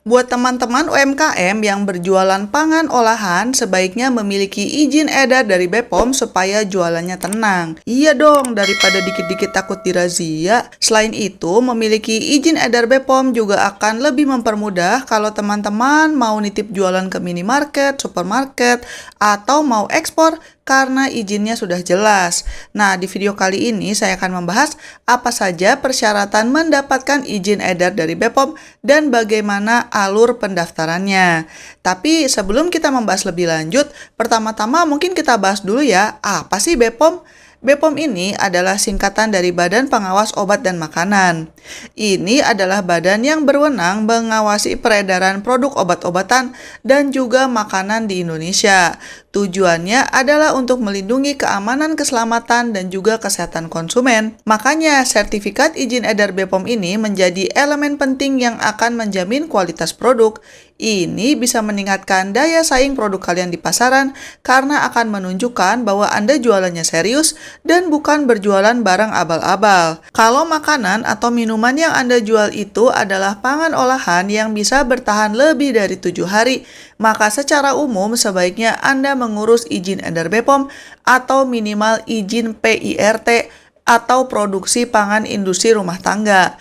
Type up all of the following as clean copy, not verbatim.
Buat teman-teman UMKM yang berjualan pangan olahan, sebaiknya memiliki izin edar dari BPOM supaya jualannya tenang. Iya dong, daripada dikit-dikit takut dirazia. Selain itu, memiliki izin edar BPOM juga akan lebih mempermudah kalau teman-teman mau nitip jualan ke minimarket, supermarket, atau mau ekspor karena izinnya sudah jelas. Nah, di video kali ini saya akan membahas apa saja persyaratan mendapatkan izin edar dari BPOM dan bagaimana alur pendaftarannya. Tapi sebelum kita membahas lebih lanjut, pertama-tama mungkin kita bahas dulu ya, apa sih BPOM? BPOM ini adalah singkatan dari Badan Pengawas Obat dan Makanan. Ini adalah badan yang berwenang mengawasi peredaran produk obat-obatan dan juga makanan di Indonesia. Tujuannya adalah untuk melindungi keamanan, keselamatan, dan juga kesehatan konsumen. Makanya, sertifikat izin edar BPOM ini menjadi elemen penting yang akan menjamin kualitas produk. Ini bisa meningkatkan daya saing produk kalian di pasaran karena akan menunjukkan bahwa Anda jualannya serius dan bukan berjualan barang abal-abal. Kalau makanan atau minuman yang Anda jual itu adalah pangan olahan yang bisa bertahan lebih dari 7 hari, maka secara umum sebaiknya Anda mengurus izin edar BPOM atau minimal izin PIRT atau produksi pangan industri rumah tangga.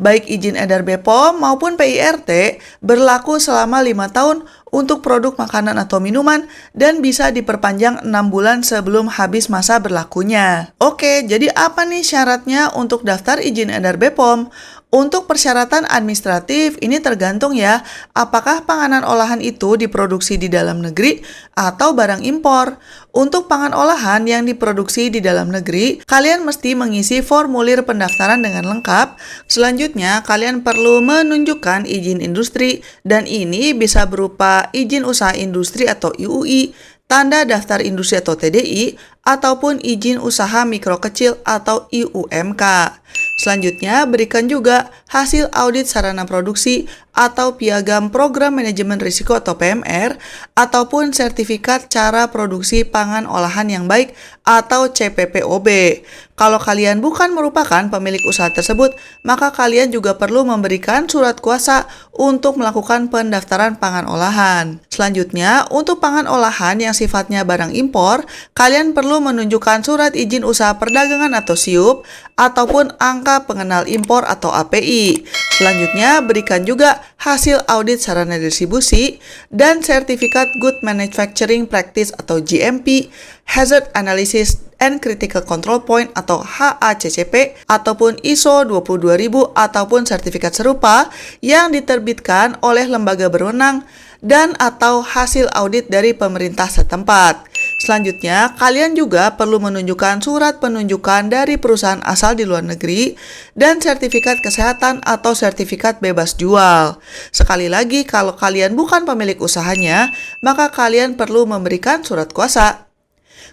Baik izin edar BPOM maupun PIRT berlaku selama 5 tahun untuk produk makanan atau minuman dan bisa diperpanjang 6 bulan sebelum habis masa berlakunya. Oke, jadi apa nih syaratnya untuk daftar izin edar BPOM? Untuk persyaratan administratif, ini tergantung ya, apakah panganan olahan itu diproduksi di dalam negeri atau barang impor. Untuk pangan olahan yang diproduksi di dalam negeri, kalian mesti mengisi formulir pendaftaran dengan lengkap. Selanjutnya, kalian perlu menunjukkan izin industri, dan ini bisa berupa izin usaha industri atau IUI, tanda daftar industri atau TDI, ataupun izin usaha mikro kecil atau IUMK. Selanjutnya, berikan juga hasil audit sarana produksi atau piagam program manajemen risiko atau PMR, ataupun sertifikat cara produksi pangan olahan yang baik atau CPPOB. Kalau kalian bukan merupakan pemilik usaha tersebut, maka kalian juga perlu memberikan surat kuasa untuk melakukan pendaftaran pangan olahan. Selanjutnya, untuk pangan olahan yang sifatnya barang impor, kalian perlu menunjukkan surat izin usaha perdagangan atau SIUP, ataupun angka pengenal impor atau API. Selanjutnya, berikan juga hasil audit sarana distribusi dan sertifikat Good Manufacturing Practice atau GMP, Hazard Analysis and Critical Control Point atau HACCP, ataupun ISO 22000 ataupun sertifikat serupa yang diterbitkan oleh lembaga berwenang dan atau hasil audit dari pemerintah setempat. Selanjutnya, kalian juga perlu menunjukkan surat penunjukan dari perusahaan asal di luar negeri dan sertifikat kesehatan atau sertifikat bebas jual. Sekali lagi, kalau kalian bukan pemilik usahanya, maka kalian perlu memberikan surat kuasa.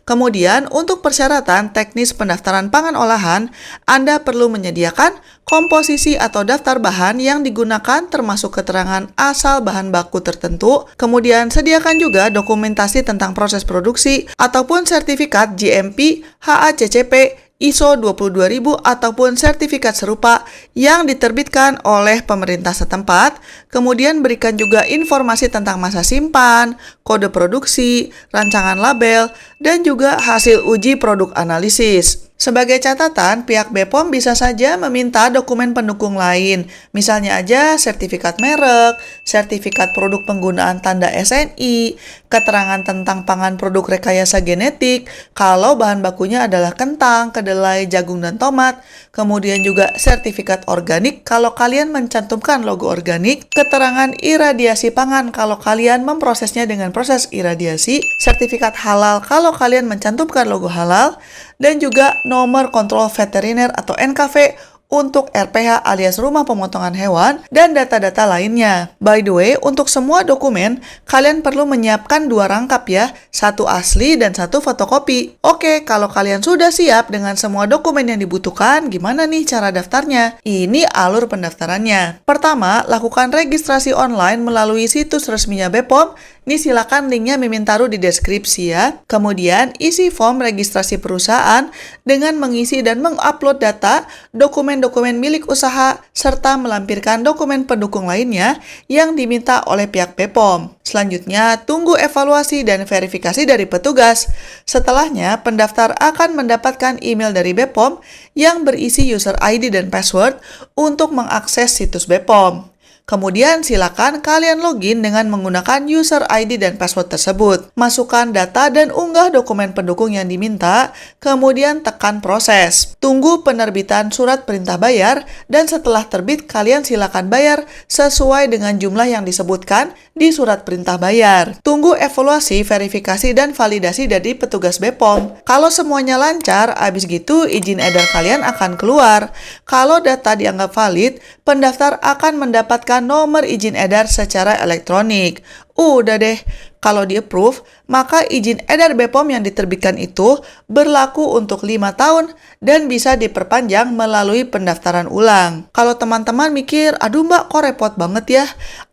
Kemudian, untuk persyaratan teknis pendaftaran pangan olahan, Anda perlu menyediakan komposisi atau daftar bahan yang digunakan termasuk keterangan asal bahan baku tertentu. Kemudian, sediakan juga dokumentasi tentang proses produksi ataupun sertifikat GMP, HACCP, ISO 22000 ataupun sertifikat serupa yang diterbitkan oleh pemerintah setempat. Kemudian berikan juga informasi tentang masa simpan, kode produksi, rancangan label, dan juga hasil uji produk analisis. Sebagai catatan, pihak BPOM bisa saja meminta dokumen pendukung lain, misalnya aja sertifikat merek, sertifikat produk penggunaan tanda SNI, keterangan tentang pangan produk rekayasa genetik, kalau bahan bakunya adalah kentang, kedelai, jagung, dan tomat, kemudian juga sertifikat organik kalau kalian mencantumkan logo organik, keterangan iradiasi pangan kalau kalian memprosesnya dengan proses iradiasi, sertifikat halal kalau kalian mencantumkan logo halal, dan juga nomor kontrol veteriner atau NKV untuk RPH alias rumah pemotongan hewan dan data-data lainnya. By the way, untuk semua dokumen, kalian perlu menyiapkan 2 rangkap ya, 1 asli dan 1 fotokopi. Oke, kalau kalian sudah siap dengan semua dokumen yang dibutuhkan, gimana nih cara daftarnya? Ini alur pendaftarannya. Pertama, lakukan registrasi online melalui situs resminya BPOM Ini silakan linknya Mimin taruh di deskripsi ya. Kemudian isi form registrasi perusahaan dengan mengisi dan mengupload data, dokumen-dokumen milik usaha, serta melampirkan dokumen pendukung lainnya yang diminta oleh pihak BPOM. Selanjutnya, tunggu evaluasi dan verifikasi dari petugas. Setelahnya, pendaftar akan mendapatkan email dari BPOM yang berisi user ID dan password untuk mengakses situs BPOM. Kemudian silakan kalian login dengan menggunakan user ID dan password tersebut. Masukkan data dan unggah dokumen pendukung yang diminta, kemudian tekan proses. Tunggu penerbitan surat perintah bayar, dan setelah terbit kalian silakan bayar sesuai dengan jumlah yang disebutkan di surat perintah bayar. Tunggu evaluasi, verifikasi, dan validasi dari petugas BPOM. Kalau semuanya lancar, abis gitu izin edar kalian akan keluar. Kalau data dianggap valid, pendaftar akan mendapatkan nomor izin edar secara elektronik. Udah deh, kalau di-approve, maka izin edar BPOM yang diterbitkan itu berlaku untuk 5 tahun dan bisa diperpanjang melalui pendaftaran ulang. Kalau teman-teman mikir, aduh mbak kok repot banget ya?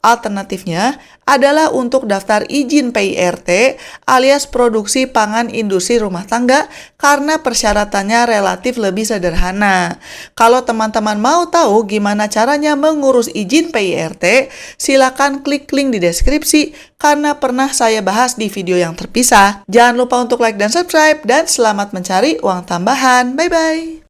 Alternatifnya adalah untuk daftar izin PIRT alias produksi pangan industri rumah tangga karena persyaratannya relatif lebih sederhana. Kalau teman-teman mau tahu gimana caranya mengurus izin PIRT, silakan klik link di deskripsi karena pernah saya bahas di video yang terpisah. Jangan lupa untuk like dan subscribe dan selamat mencari uang tambahan. Bye-bye.